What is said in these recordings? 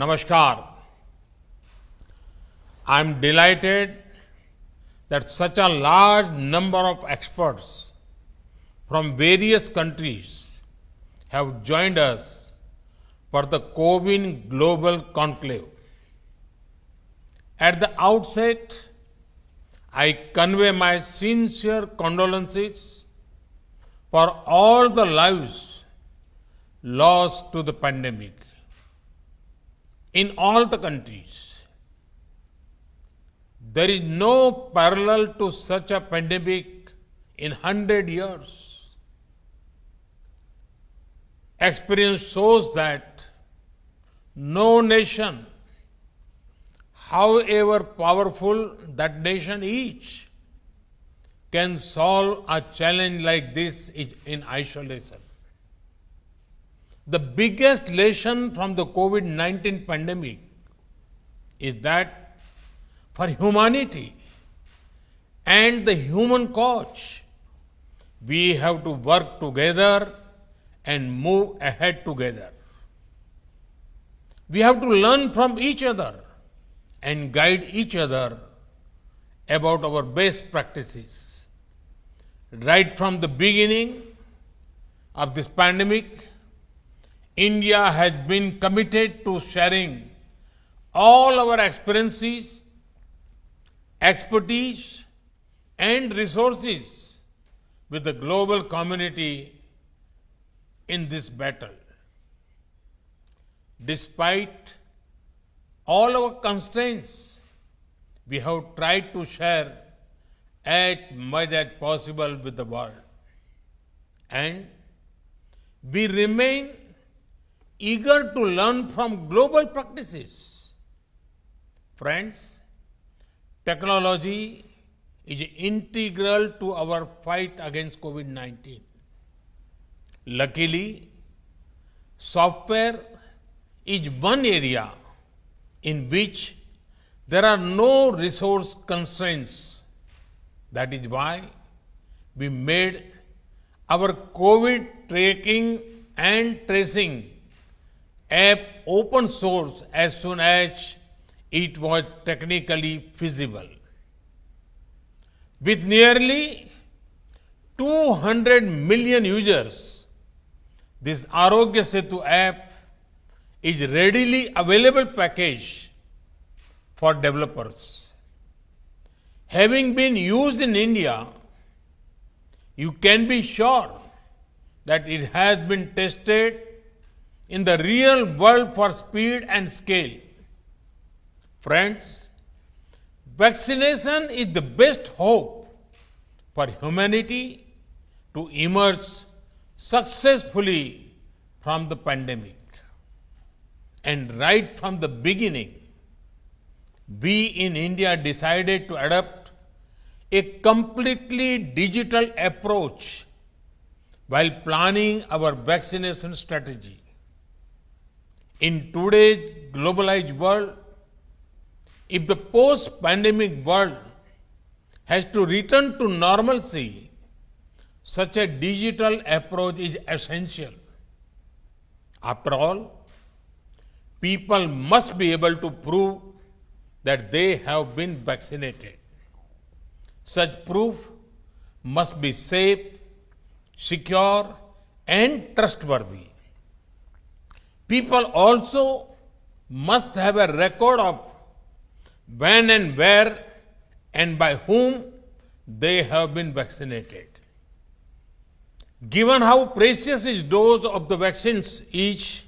Namaskar. I am delighted that such a large number of experts from various countries have joined us for the CoWIN Global Conclave. At the outset, I convey my sincere condolences for all the lives lost to the pandemic in all the countries. There is no parallel to such a pandemic in 100 years. Experience shows that no nation, however powerful that nation is, can solve a challenge like this in isolation. The biggest lesson from the COVID-19 pandemic is that for humanity and the human cause, we have to work together and move ahead together. We have to learn from each other and guide each other about our best practices. Right from the beginning of this pandemic, India has been committed to sharing all our experiences, expertise, and resources with the global community in this battle. Despite all our constraints, we have tried to share as much as possible with the world. And we remain eager to learn from global practices. Friends, technology is integral to our fight against COVID-19. Luckily, software is one area in which there are no resource constraints. That is why we made our COVID tracking and tracing app open source as soon as it was technically feasible. With nearly 200 million users, this Arogya Setu app is readily available package for developers. Having been used in India, you can be sure that it has been tested in the real world for speed and scale. Friends, vaccination is the best hope for humanity to emerge successfully from the pandemic. And right from the beginning, we in India decided to adopt a completely digital approach while planning our vaccination strategy. In today's globalized world, if the post-pandemic world has to return to normalcy, such a digital approach is essential. After all, people must be able to prove that they have been vaccinated. Such proof must be safe, secure, and trustworthy. People also must have a record of when and where and by whom they have been vaccinated. Given how precious each dose of the vaccines is,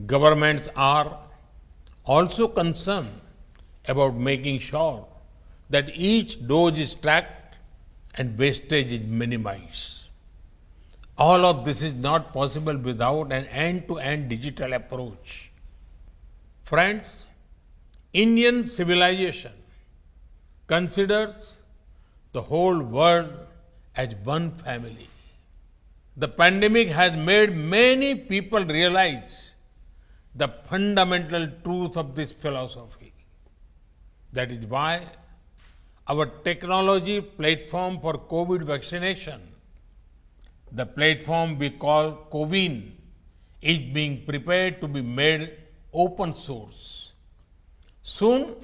governments are also concerned about making sure that each dose is tracked and wastage is minimized. All of this is not possible without an end-to-end digital approach. Friends, Indian civilization considers the whole world as one family. The pandemic has made many people realize the fundamental truth of this philosophy. That is why our technology platform for COVID vaccination, the platform we call CoWIN, is being prepared to be made open source. Soon,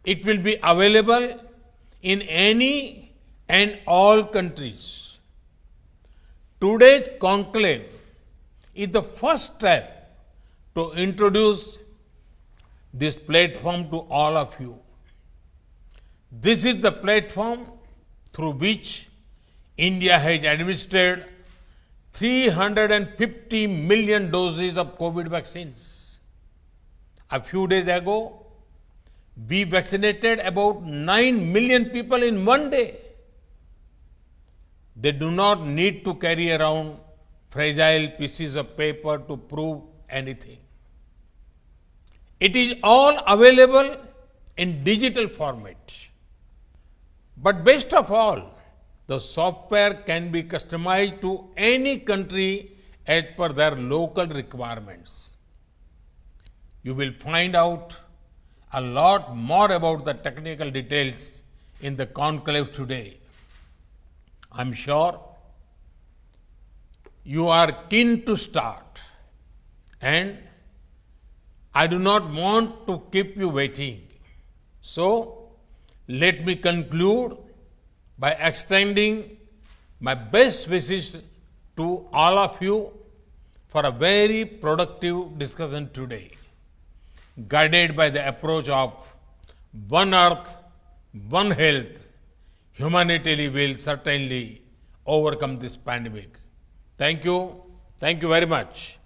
it will be available in any and all countries. Today's conclave is the first step to introduce this platform to all of you. This is the platform through which India has administered 350 million doses of COVID vaccines. A few days ago, we vaccinated about 9 million people in one day. They do not need to carry around fragile pieces of paper to prove anything. It is all available in digital format. But best of all, the software can be customized to any country as per their local requirements. You will find out a lot more about the technical details in the conclave today. I'm sure you are keen to start, and I do not want to keep you waiting. So, let me conclude by extending my best wishes to all of you for a very productive discussion today, guided by the approach of One Earth, One Health. Humanity will certainly overcome this pandemic. Thank you. Thank you very much.